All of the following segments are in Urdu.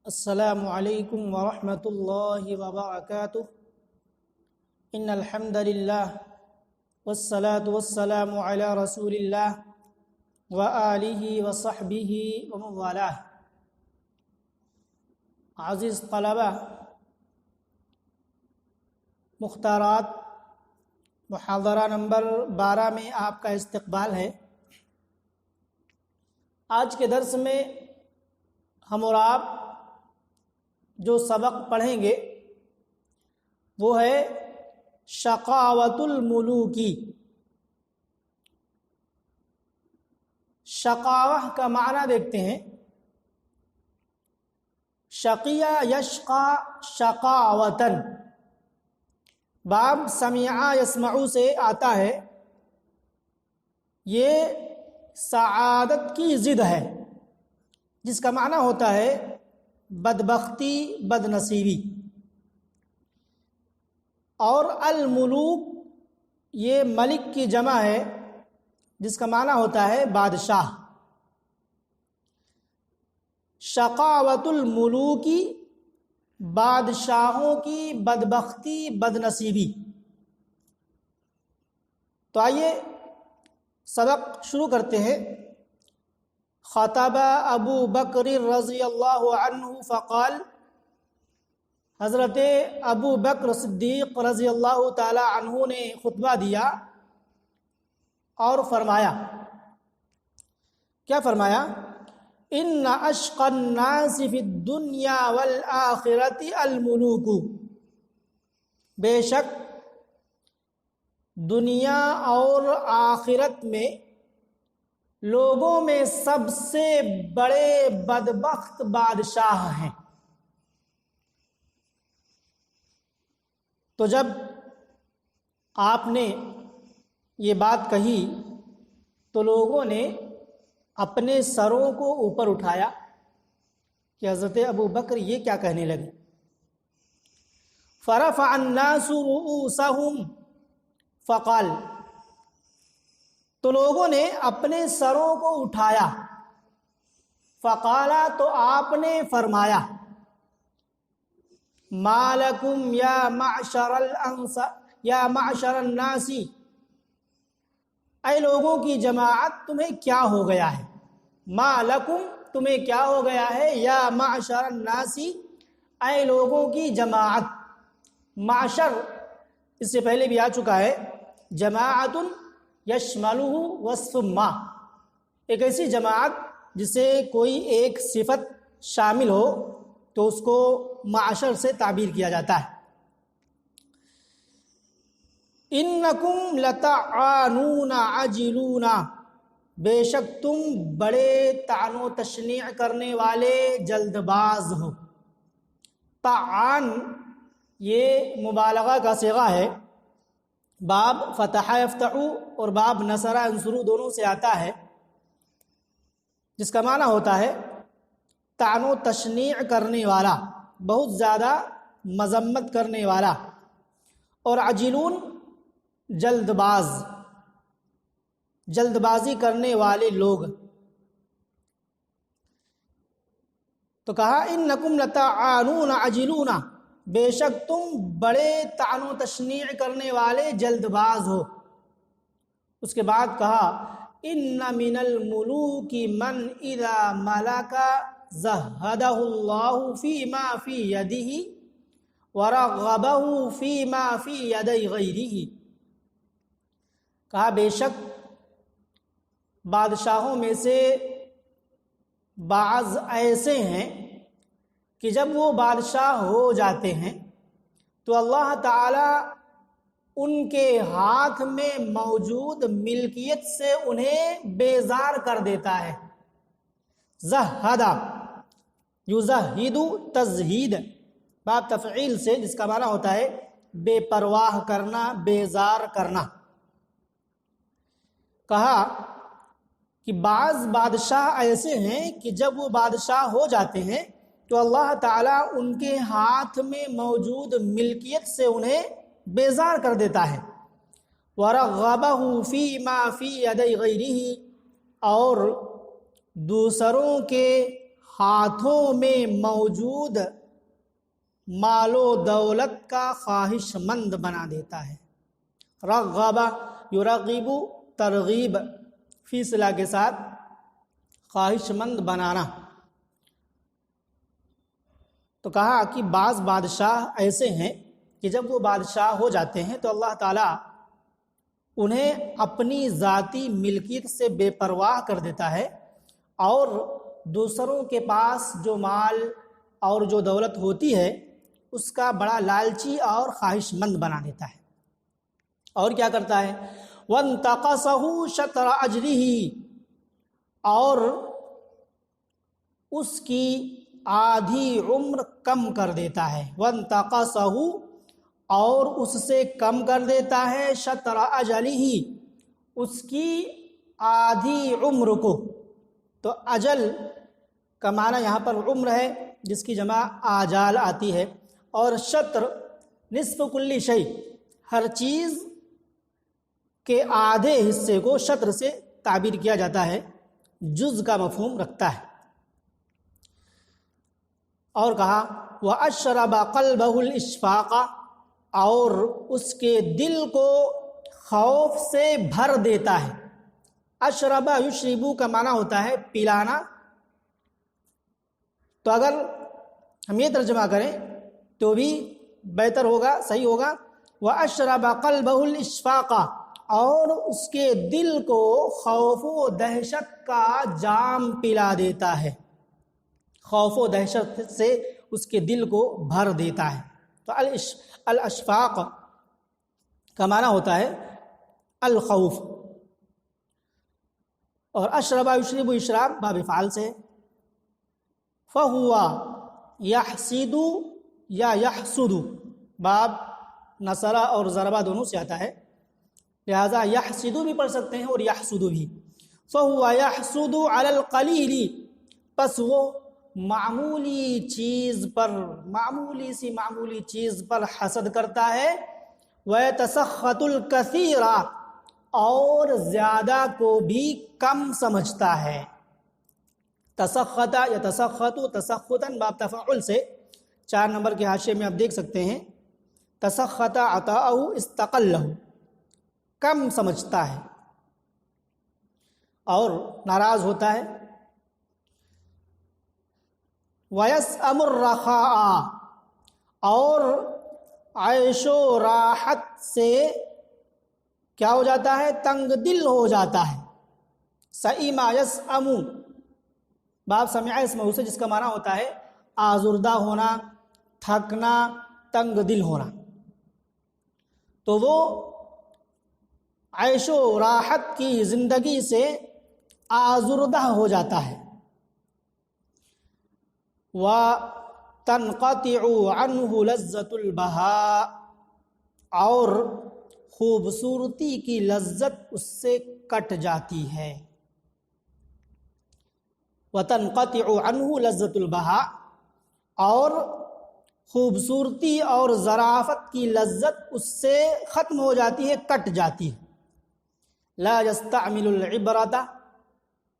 السلام علیکم ورحمۃ اللہ وبرکاتہ ان الحمد للہ والصلاة والسلام علی رسول اللہ وآلہ وصحبہ ومن والاه۔ عزیز طلبہ، مختارات محاضرہ نمبر 12 میں آپ کا استقبال ہے۔ آج کے درس میں ہم اور آپ جو سبق پڑھیں گے وہ ہے شقاوت الملوکی۔ شقاوہ کا معنی دیکھتے ہیں۔ شقیہ یشقا شقاوتن، باب سمع یسمع سے آتا ہے، یہ سعادت کی ضد ہے، جس کا معنی ہوتا ہے بدبختی، بد نصیبی۔ اور الملوک یہ ملک کی جمع ہے، جس کا معنی ہوتا ہے بادشاہ۔ شقاوت الملوکی، بادشاہوں کی بدبختی، بد نصیبی۔ تو آئیے سبق شروع کرتے ہیں۔ خطب ابو بکر رضی اللہ عنہ فقال، حضرت ابو بکر صدیق رضی اللہ تعالی عنہ نے خطبہ دیا اور فرمایا، کیا فرمایا؟ ان اشقى الناس فی الدنیا والآخرۃ الملوک، بے شک دنیا اور آخرت میں لوگوں میں سب سے بڑے بدبخت بادشاہ ہیں۔ تو جب آپ نے یہ بات کہی تو لوگوں نے اپنے سروں کو اوپر اٹھایا کہ حضرت ابو بکر یہ کیا کہنے لگے۔ فرفع الناس رؤوسهم فقال، تو لوگوں نے اپنے سروں کو اٹھایا۔ فقالا، تو آپ نے فرمایا، ما لکم یا معشر الناس، اے لوگوں کی جماعت تمہیں کیا ہو گیا ہے؟ ما لکم، تمہیں کیا ہو گیا ہے؟ یا معشر الناس، اے لوگوں کی جماعت۔ معشر اس سے پہلے بھی آ چکا ہے، جماعت یشملہ وصف ما، ایک ایسی جماعت جسے کوئی ایک صفت شامل ہو تو اس کو معشر سے تعبیر کیا جاتا ہے۔ انکم لتعانون عاجلون، بے شک تم بڑے طعن و تشنیع کرنے والے جلد باز ہو۔ طعان یہ مبالغہ کا صیغہ ہے، باب فتح یفتح اور باب نصر ینصر دونوں سے آتا ہے، جس کا معنی ہوتا ہے طعن و تشنیع کرنے والا، بہت زیادہ مذمت کرنے والا۔ اور عجلون جلد باز، جلد بازی کرنے والے لوگ۔ تو کہا انکم لتعانون عجلون، بے شک تم بڑے طعن و تشنیع کرنے والے جلد باز ہو۔ اس کے بعد کہا ان من الملوک من اذا ملک زہدہ اللہ فیما فی یدہ ورغبہ فیما فی ید غیرہ، کہا بے شک بادشاہوں میں سے بعض ایسے ہیں کہ جب وہ بادشاہ ہو جاتے ہیں تو اللہ تعالی ان کے ہاتھ میں موجود ملکیت سے انہیں بیزار کر دیتا ہے۔ زہدہ یزہد تزہید، باب تفعیل سے، جس کا معنی ہوتا ہے بے پرواہ کرنا، بیزار کرنا۔ کہا کہ بعض بادشاہ ایسے ہیں کہ جب وہ بادشاہ ہو جاتے ہیں تو اللہ تعالیٰ ان کے ہاتھ میں موجود ملکیت سے انہیں بیزار کر دیتا ہے۔ وَرَغَّبَهُ فِي مَا فِي يَدَيْ غَيْرِهِ، اور دوسروں کے ہاتھوں میں موجود مال و دولت کا خواہش مند بنا دیتا ہے۔ رغب یرغب ترغیب، فی صلہ کے ساتھ خواہش مند بنانا۔ تو کہا کہ بعض بادشاہ ایسے ہیں کہ جب وہ بادشاہ ہو جاتے ہیں تو اللہ تعالیٰ انہیں اپنی ذاتی ملکیت سے بے پرواہ کر دیتا ہے اور دوسروں کے پاس جو مال اور جو دولت ہوتی ہے اس کا بڑا لالچی اور خواہش مند بنا دیتا ہے۔ اور کیا کرتا ہے؟ وَانْتَقَصَهُ شَطْرَ أَجْرِهِ، اور اس کی آدھی عمر کم کر دیتا ہے۔ وَانْتَقَصَهُ، اور اس سے کم کر دیتا ہے، شطر اجلہ، اس کی آدھی عمر کو۔ تو اجل کا معنی یہاں پر عمر ہے جس کی جمع آجال آتی ہے، اور شطر نصف کل شیء، ہر چیز کے آدھے حصے کو شطر سے تعبیر کیا جاتا ہے، جز کا مفہوم رکھتا ہے۔ اور کہا وَأَشْرَبَ قَلْبَهُ الْإِشْفَاقَ، اور اس کے دل کو خوف سے بھر دیتا ہے۔ اشرب یشرب کا معنی ہوتا ہے پلانا، تو اگر ہم یہ ترجمہ کریں تو بھی بہتر ہوگا، صحیح ہوگا۔ وَأَشْرَبَ قَلْبَهُ الْإِشْفَاقَ، اور اس کے دل کو خوف و دہشت کا جام پلا دیتا ہے، خوف و دہشت سے اس کے دل کو بھر دیتا ہے۔ تو الاشفاق کا معنی ہوتا ہے الخوف، اور اشرب یشرب اشراب باب فعال سے۔ فَهُوَ يَحْسِدُ یا يَحْسُدُ، باب نصرہ اور ضربہ دونوں سے آتا ہے، لہذا يَحْسِدُ بھی پڑھ سکتے ہیں اور يَحْسُدُ بھی۔ فَهُوَ يَحْسُدُ عَلَى الْقَلِيلِ، پس وہ معمولی چیز پر، معمولی سی معمولی چیز پر حسد کرتا ہے۔ وَيَتَسَخَّطُ الْكَثِيرَ، اور زیادہ کو بھی کم سمجھتا ہے۔ تسخط یتسخط تسخطاً باب تفعل سے، 4 نمبر کے حاشیے میں آپ دیکھ سکتے ہیں، تسخط عطاءہ استقلہ، کم سمجھتا ہے اور ناراض ہوتا ہے۔ وَيَسْأَمُ الرَّخَاءَ، اور عیش و راحت سے کیا ہو جاتا ہے؟ تنگ دل ہو جاتا ہے۔ سئم یسأم، باب سمع اسمہ سے، جس کا معنی ہوتا ہے آزردہ ہونا، تھکنا، تنگ دل ہونا۔ تو وہ عیش و راحت کی زندگی سے آزردہ ہو جاتا ہے۔ وَتَنْقَطِعُ عَنْهُ لَذَّةُ الْبَهَاءِ، اور خوبصورتی کی لذت اس سے کٹ جاتی ہے۔ وَتَنْقَطِعُ عَنْهُ لَذَّةُ الْبَهَاءِ، اور خوبصورتی اور ظرافت کی لذت اس سے ختم ہو جاتی ہے، کٹ جاتی ہے۔ لَا يَسْتَعْمِلُ الْعِبْرَةَ،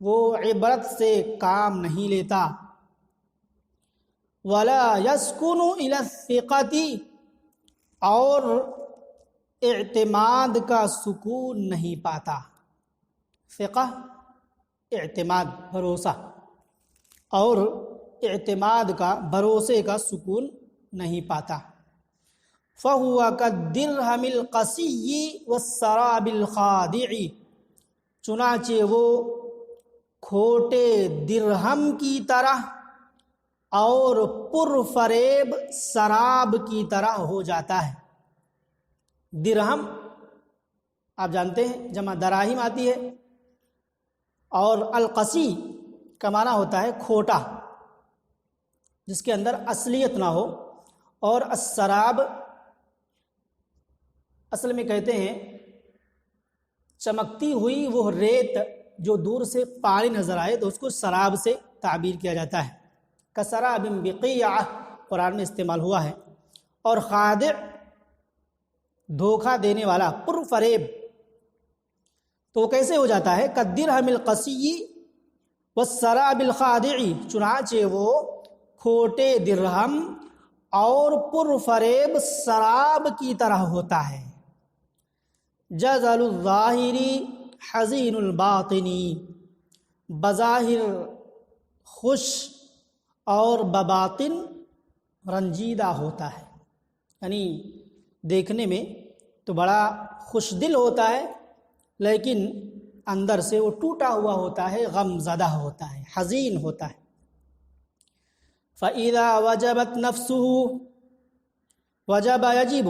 وہ عبرت سے کام نہیں لیتا۔ وَلَا يَسْكُنُ إِلَى الثِّقَةِ، اور اعتماد کا سکون نہیں پاتا۔ ثقہ اعتماد، بھروسہ، اور اعتماد کا، بھروسے کا سکون نہیں پاتا۔ فَهُوَ كَالدِّرْهَمِ الْقَسِيِّ وَالسَّرَابِ الْخَادِعِ، چنانچہ وہ کھوٹے درہم کی طرح اور پر فریب سراب کی طرح ہو جاتا ہے۔ درہم آپ جانتے ہیں جمع دراہم آتی ہے، اور القسی کا معنی ہوتا ہے کھوٹا، جس کے اندر اصلیت نہ ہو، اور السراب اصل میں کہتے ہیں چمکتی ہوئی وہ ریت جو دور سے پانی نظر آئے تو اس کو سراب سے تعبیر کیا جاتا ہے۔ کسراب بقیعہ قرآن میں استعمال ہوا ہے۔ اور خادع دھوکہ دینے والا، پر فریب، تو وہ کیسے ہو جاتا ہے؟ کالدرہم القسی، والسراب الخادع، چنانچہ وہ کھوٹے درہم اور پرفریب سراب کی طرح ہوتا ہے. جزل الظاہری حزین الباطنی، بظاہر خوش اور بباطن رنجیدہ ہوتا ہے. یعنی دیکھنے میں تو بڑا خوش دل ہوتا ہے لیکن اندر سے وہ ٹوٹا ہوا ہوتا ہے، غم زدہ ہوتا ہے، حزین ہوتا ہے. فَإِذَا وَجَبَتْ نَفْسُهُ وَجَبَ يَجِبُ،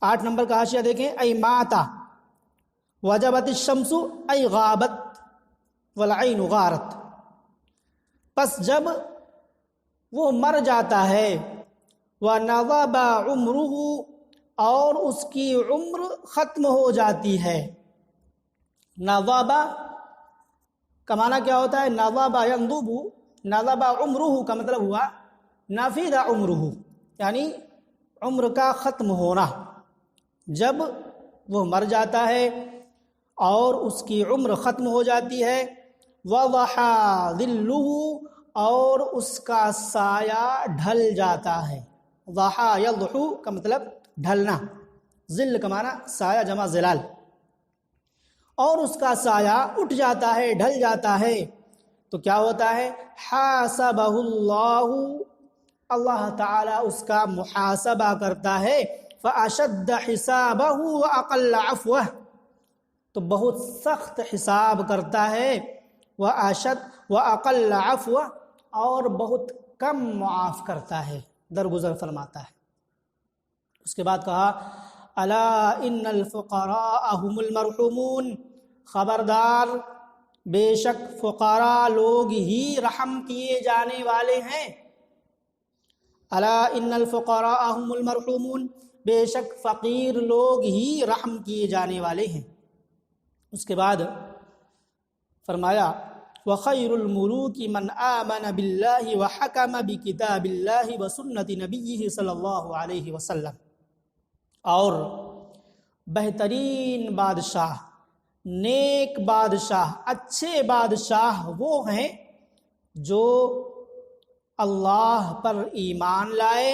8 نمبر کا حاشیہ دیکھیں، ای ماتا وجبت الشمس ای غابت والعین غارت، پس جب وہ مر جاتا ہے، وَنَضَبَ عُمْرُهُ، اور اس کی عمر ختم ہو جاتی ہے. نضب کا معنی کیا ہوتا ہے؟ نضب ينضب، نضب عمرہ کا مطلب ہوا نفد عمرہ، یعنی عمر کا ختم ہونا. جب وہ مر جاتا ہے اور اس کی عمر ختم ہو جاتی ہے. وضحى ظلہ، اور اس کا سایہ ڈھل جاتا ہے. ضحى یضحو کا مطلب ڈھلنا، ظل کا معنی سایہ جمع ظلال. اور اس کا سایہ اٹھ جاتا ہے، ڈھل جاتا ہے، تو کیا ہوتا ہے؟ حاسبہ اللہ، اللہ تعالیٰ اس کا محاسبہ کرتا ہے. فاشد حسابہ واقل عفوہ، تو بہت سخت حساب کرتا ہے. واشد واقل عفوہ، اور بہت کم معاف کرتا ہے، درگزر فرماتا ہے. اس کے بعد کہا الا ان الفقراء هم المرحومون، خبردار بے شک فقراء لوگ ہی رحم کیے جانے والے ہیں. الا ان الفقراء هم المرحومون، بے شک فقیر لوگ ہی رحم کیے جانے والے ہیں. اس کے بعد فرمایا وخیر الملوک من آمن باللہ وحکم بکتاب اللہ وسنت نبیہ صلی اللہ علیہ وسلم، اور بہترین بادشاہ، نیک بادشاہ، اچھے بادشاہ وہ ہیں جو اللہ پر ایمان لائے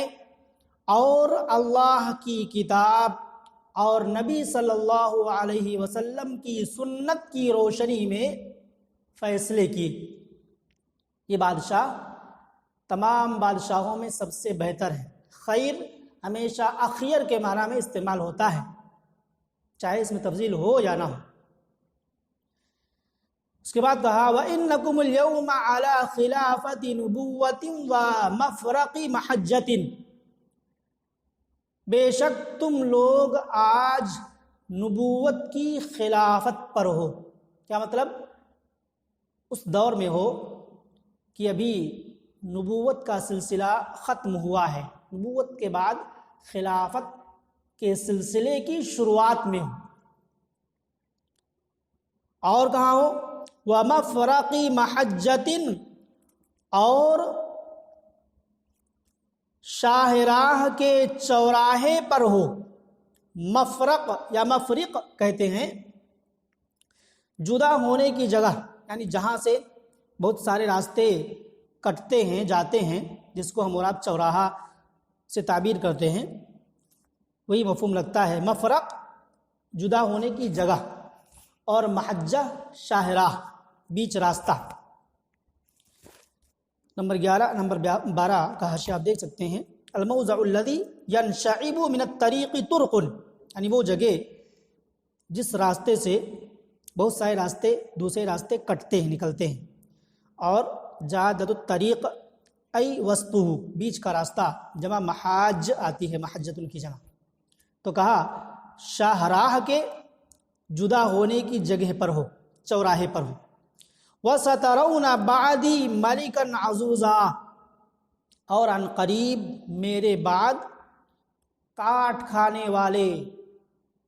اور اللہ کی کتاب اور نبی صلی اللہ علیہ وسلم کی سنت کی روشنی میں فیصلے کیے. یہ بادشاہ تمام بادشاہوں میں سب سے بہتر ہے. خیر ہمیشہ اخیر کے معنی میں استعمال ہوتا ہے، چاہے اس میں تفضیل ہو یا نہ ہو. اس کے بعد کہا وَإِنَّكُمُ الْيَوْمَ عَلَى خِلَافَةِ نُبُوَّةٍ وَمَفْرَقِ مَحَجَّةٍ، بے شک تم لوگ آج نبوت کی خلافت پر ہو. کیا مطلب؟ اس دور میں ہو کہ ابھی نبوت کا سلسلہ ختم ہوا ہے، نبوت کے بعد خلافت کے سلسلے کی شروعات میں ہو. اور کہاں ہو؟ وَمَفْرَقِ مَحَجَّةٍ، اور شاہراہ کے چوراہے پر ہو. مفرق یا مفرق کہتے ہیں جدا ہونے کی جگہ، یعنی جہاں سے بہت سارے راستے کٹتے ہیں، جاتے ہیں، جس کو ہم اور آپ چوراہا سے تعبیر کرتے ہیں، وہی مفہوم لگتا ہے. مفرق جدا ہونے کی جگہ، اور محجہ شاہراہ، بیچ راستہ. نمبر 11 نمبر 12 کا حاشیہ آپ دیکھ سکتے ہیں. الموضع الذی ینشعب من الطریق طرق، یعنی وہ جگہ جس راستے سے بہت سارے راستے دوسرے راستے کٹتے ہیں، نکلتے ہیں. اور جادت الطریق ای وسطہ، بیچ کا راستہ، جمع محاج آتی ہے، محجت کی جمع. تو کہا شاہراہ کے جدا ہونے کی جگہ پر ہو، چوراہے پر ہو. وَسَتَرَوْنَ بَعْدِي مَلِكًا عَزُوزًا، اور عن قریب میرے بعد کاٹ کھانے والے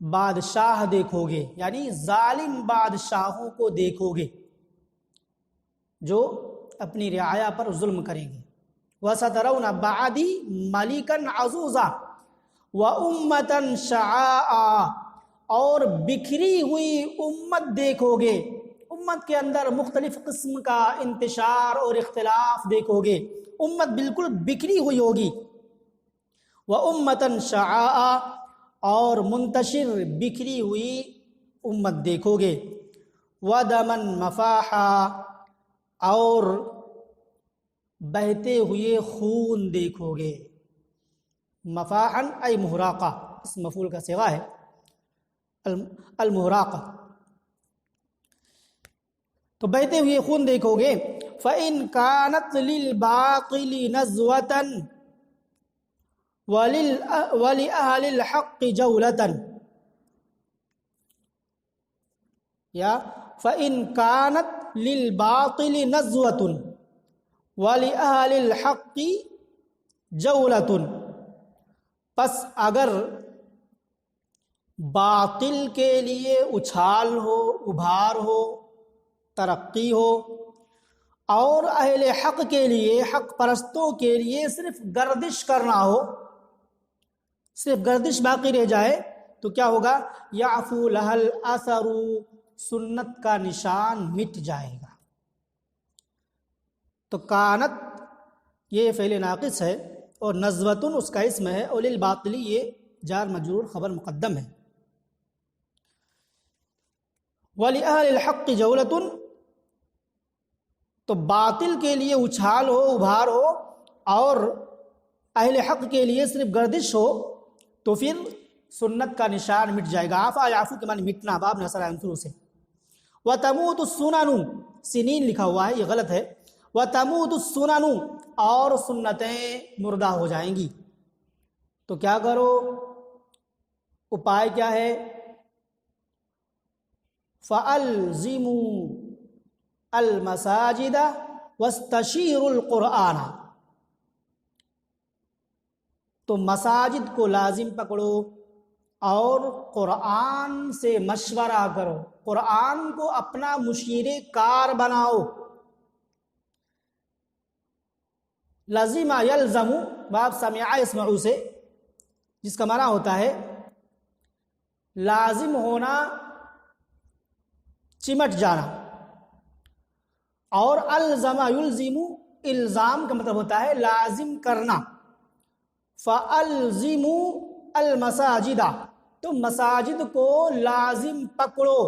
بادشاہ دیکھو گے، یعنی ظالم بادشاہوں کو دیکھو گے جو اپنی رعایا پر ظلم کریں گے. وَسَتَرَوْنَ بَعْدِي مَلِكًا عَزُوزًا وَأُمَّةً شَعَاءً، اور بکھری ہوئی امت دیکھو گے. امت کے اندر مختلف قسم کا انتشار اور اختلاف دیکھو گے، امت بالکل بکھری ہوئی ہوگی۔ وَأُمَّةً شَعَاءً، اور منتشر بکھری ہوئی امت دیکھو گے۔ وَدَمًا مَفَاحًا، اور بہتے ہوئے خون دیکھو گے۔ مفاحن ای محراقہ، اس مفعول کا صیغہ ہے المحراقہ، تو بہتے ہوئے خون دیکھو گے۔ فَإِنْ كَانَتْ لِلْبَاطِلِ نَزْوَةً وَلِأَهْلِ الْحَقِّ جَوْلَةً، یا فَإِنْ كَانَتْ لِلْبَاطِلِ نَزْوَةٌ وَلِأَهْلِ الْحَقِّ جَوْلَةٌ، پس اگر باطل کے لیے اچھال ہو، ابھار ہو، ترقی ہو، اور اہل حق کے لیے، حق پرستوں کے لیے صرف گردش کرنا ہو، صرف گردش باقی رہ جائے، تو کیا ہوگا؟ یعفو لہا الاثر، سنت کا نشان مٹ جائے گا۔ تو کانت یہ فعل ناقص ہے، اور نزوتن اس کا اسم ہے، اور للباطلی یہ جار مجرور خبر مقدم ہے۔ وَلِأَهْلِ الْحَقِّ جَوْلَةٌ، تو باطل کے لیے اچھال ہو، ابھار ہو، اور اہل حق کے لیے صرف گردش ہو، تو پھر سنت کا نشان مٹ جائے گا۔ عفا یعفو کے معنی مٹنا، باب نصر عنصر سے۔ وَتَمُوتُ السُّنَنُ، سنین لکھا ہوا ہے، یہ غلط ہے۔ وَتَمُوتُ السُّنَنُ، اور سنتیں مردہ ہو جائیں گی۔ تو کیا کرو؟ اپائے کیا ہے؟ فَأَلْزِمُوا الْمَسَاجِدَ وَاسْتَشِيرُوا الْقُرْآنَ، تو مساجد کو لازم پکڑو اور قرآن سے مشورہ کرو، قرآن کو اپنا مشیر کار بناؤ۔ لازم یلزم، باب سمع یسمع سے، جس کا معنی ہوتا ہے لازم ہونا، چمٹ جانا، اور الزم یلزم، الزام کا مطلب ہوتا ہے لازم کرنا۔ فَأَلْزِمُوا الْمَسَاجِدَ، تو مساجد کو لازم پکڑو۔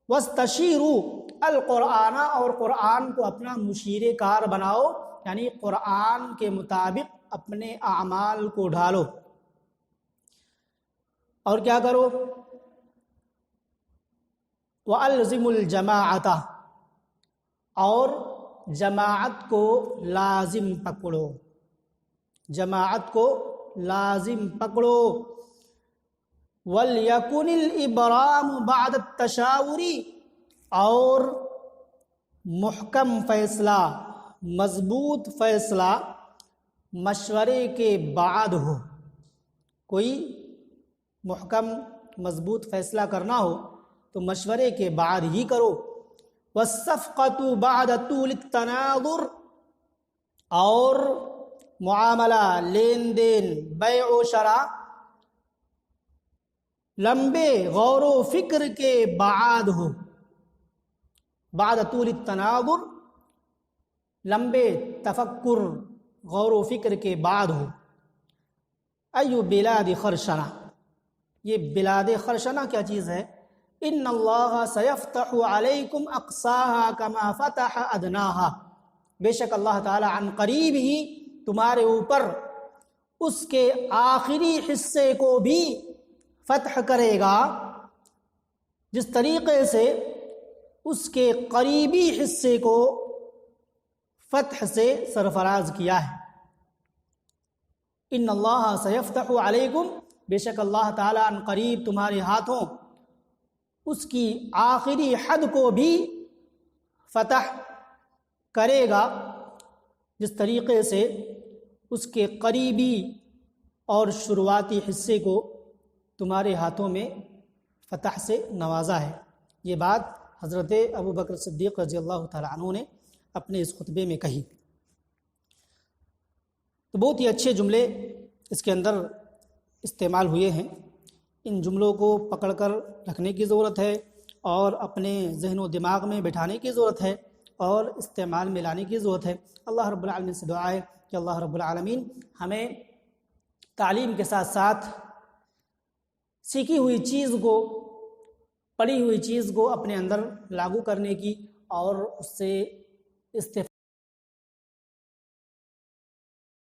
وَاسْتَشِيرُوا الْقُرْآنَ، اور قرآن کو اپنا مشیر کار بناؤ، یعنی قرآن کے مطابق اپنے اعمال کو ڈھالو۔ اور کیا کرو؟ وَأَلْزِمُوا الْجَمَاعَةَ، اور جماعت کو لازم پکڑو، جماعت کو لازم پکڑو۔ وَلْيَكُنِ الْإِبْرَامُ بَعْدَ التَّشَاوُرِ، اور محکم فیصلہ، مضبوط فیصلہ مشورے کے بعد ہو۔ کوئی محکم مضبوط فیصلہ کرنا ہو تو مشورے کے بعد ہی کرو۔ وَالصَّفْقَةُ بَعْدَ طُولِ التَّنَاظُرِ، اور معاملہ، لین دین، بیع و شرع لمبے غور و فکر کے بعد ہو۔ بعد طول التناظر، لمبے تفکر، غور و فکر کے بعد ہو۔ ایو بلاد خرشنہ، یہ بلاد خرشنہ کیا چیز ہے؟ ان اللہ سیفتح علیکم اقصاہا کما فتح ادناہا، بے شک اللہ تعالی عن قریب ہی تمہارے اوپر اس کے آخری حصے کو بھی فتح کرے گا، جس طریقے سے اس کے قریبی حصے کو فتح سے سرفراز کیا ہے۔ ان اللہ سیفتح علیکم، بے شک اللہ تعالی عن قریب تمہارے ہاتھوں اس کی آخری حد کو بھی فتح کرے گا، جس طریقے سے اس کے قریبی اور شروعاتی حصے کو تمہارے ہاتھوں میں فتح سے نوازا ہے۔ یہ بات حضرت ابو بکر صدیق رضی اللہ تعالیٰ عنہ نے اپنے اس خطبے میں کہی۔ تو بہت ہی اچھے جملے اس کے اندر استعمال ہوئے ہیں، ان جملوں کو پکڑ کر رکھنے کی ضرورت ہے اور اپنے ذہن و دماغ میں بٹھانے کی ضرورت ہے اور استعمال میں لانے کی ضرورت ہے۔ اللہ رب العالمین سے دعا ہے کہ اللہ رب العالمین ہمیں تعلیم کے ساتھ ساتھ سیکھی ہوئی چیز کو، پڑھی ہوئی چیز کو اپنے اندر لاگو کرنے کی اور اس سے استفادہ